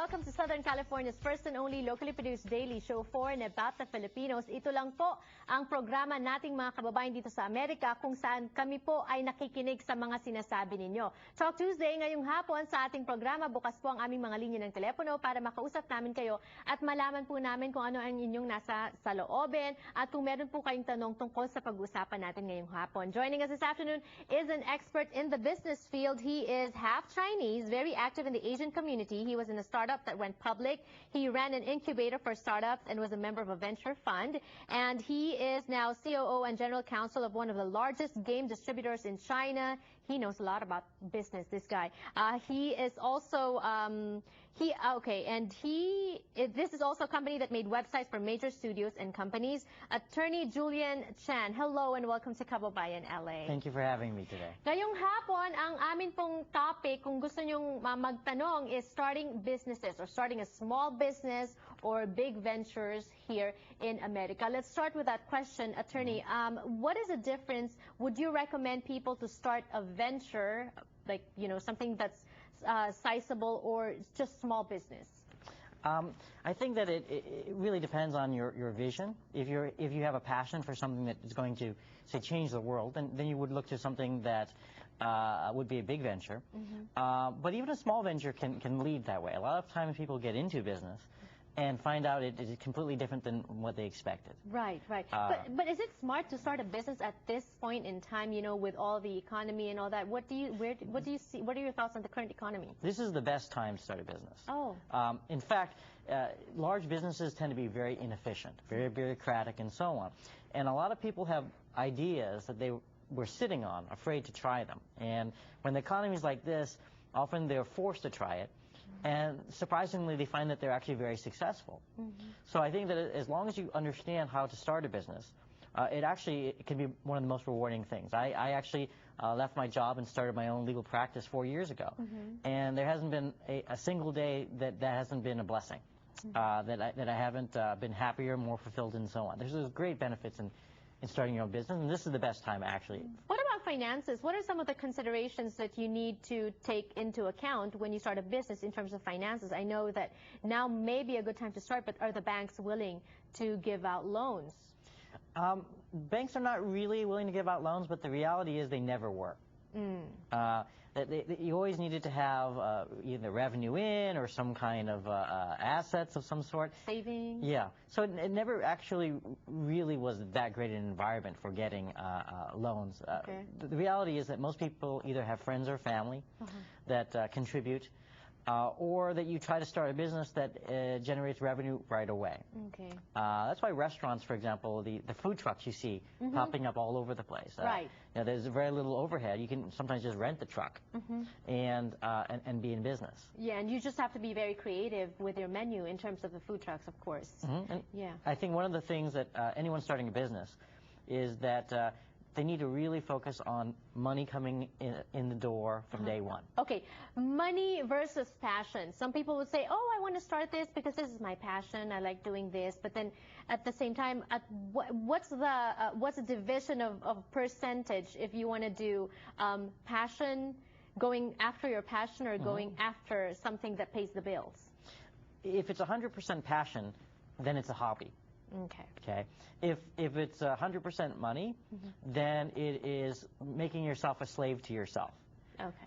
welcome to Southern California's first and only locally produced daily show for and about the Filipinos. Ito lang po ang programa nating mga kababayan dito sa Amerika kung saan kami po ay nakikinig sa mga sinasabi ninyo. Talk Tuesday ngayong hapon sa ating programa, bukas po ang aming mga linya ng telepono para makausap namin kayo at malaman po namin kung ano ang inyong nasa saloobin at kung meron po kayong tanong tungkol sa pag-usapan natin ngayong hapon. Joining us this afternoon is an expert in the business field. He is half Chinese, very active in the Asian community. He was in a startup that went public. He ran an incubator for startups and was a member of a venture fund. And he is now COO and general counsel of one of the largest game distributors in China. He knows a lot about business, this guy. He is also, this is also a company that made websites for major studios and companies. Attorney Julian Chan, hello and welcome to Kababayan, LA. Thank you for having me today. Ngayong hapon, ang amin pong topic, kung gusto nyong magtanong, is starting businesses or starting a small business or big ventures here in America. Let's start with that question, Attorney. What is the difference? Would you recommend people to start a venture, like, you know, something that's sizable or just small business? I think that it really depends on your vision. If you have a passion for something that is going to, say, change the world, then you would look to something that would be a big venture. But even a small venture can lead that way. A lot of times people get into business and find out it is completely different than what they expected. Right, right. But is it smart to start a business at this point in time, you know, with all the economy and all that? What do you see? What are your thoughts on the current economy? This is the best time to start a business. Oh. In fact, large businesses tend to be very inefficient, very bureaucratic, and so on. And a lot of people have ideas that they were sitting on, afraid to try them. And when the economy is like this, often they're forced to try it. And surprisingly, they find that they're actually very successful. So I think that as long as you understand how to start a business, it can be one of the most rewarding things. I actually left my job and started my own legal practice 4 years ago. And there hasn't been a single day that hasn't been a blessing, that I haven't been happier, more fulfilled, and so on. There's great benefits in starting your own business, and this is the best time, actually. What about finances? What are some of the considerations that you need to take into account when you start a business in terms of finances? I know that now may be a good time to start, but are the banks willing to give out loans? Banks are not really willing to give out loans, but the reality is they never were. You always needed to have either revenue in or some kind of assets of some sort. Savings? Yeah. So it never actually really was that great an environment for getting loans. The reality is that most people either have friends or family that contribute, or that you try to start a business that generates revenue right away. That's why restaurants, for example, the food trucks you see popping up all over the place. Right. You know, there's very little overhead. You can sometimes just rent the truck and be in business. Yeah, and you just have to be very creative with your menu in terms of the food trucks, of course. And I think one of the things that anyone starting a business is that they need to really focus on money coming in the door from day one. Okay, money versus passion. Some people would say, oh, I want to start this because this is my passion. I like doing this. But then at the same time, what's the division of percentage if you want to do passion, going after your passion, or going after something that pays the bills? If it's 100% passion, then it's a hobby. Okay. If it's 100% money, then it is making yourself a slave to yourself.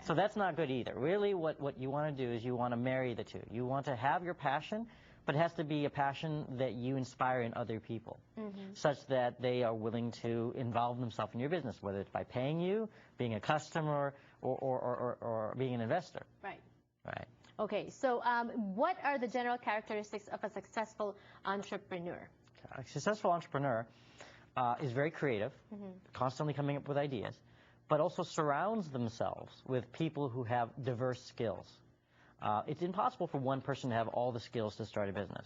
So that's not good either. Really, what you want to do is you want to marry the two. You want to have your passion, but it has to be a passion that you inspire in other people, such that they are willing to involve themselves in your business, whether it's by paying you, being a customer, or being an investor. Right. Right. Okay. So what are the general characteristics of a successful entrepreneur? A successful entrepreneur is very creative, constantly coming up with ideas, but also surrounds themselves with people who have diverse skills. It's impossible for one person to have all the skills to start a business.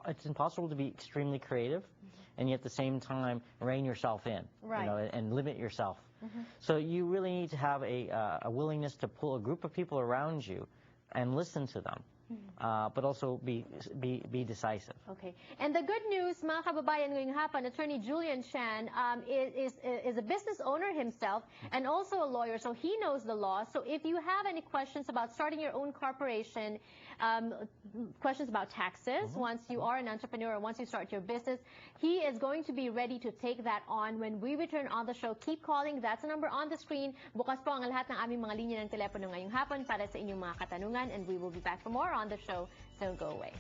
It's impossible to be extremely creative and yet at the same time rein yourself in, you know, and limit yourself. So you really need to have a willingness to pull a group of people around you and listen to them. But also be decisive. Okay. And the good news, mga kababayan, ngayong hapon, Attorney Julian Chan is a business owner himself and also a lawyer, so he knows the law. So if you have any questions about starting your own corporation questions about taxes. Once you are an entrepreneur, once you start your business, he is going to be ready to take that on when we return on the show. Keep calling. That's the number on the screen. Bukas po ang lahat ng aming mga linya ng telepono ngayong hapon para sa inyong mga katanungan, and we will be back for more on the show. So don't go away.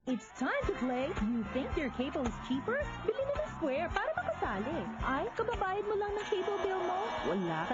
It's time to play You Think Your Cable is Cheaper? Bili mo ng Square para makasali. Ay, kababayad mo lang ng cable bill mo? Wala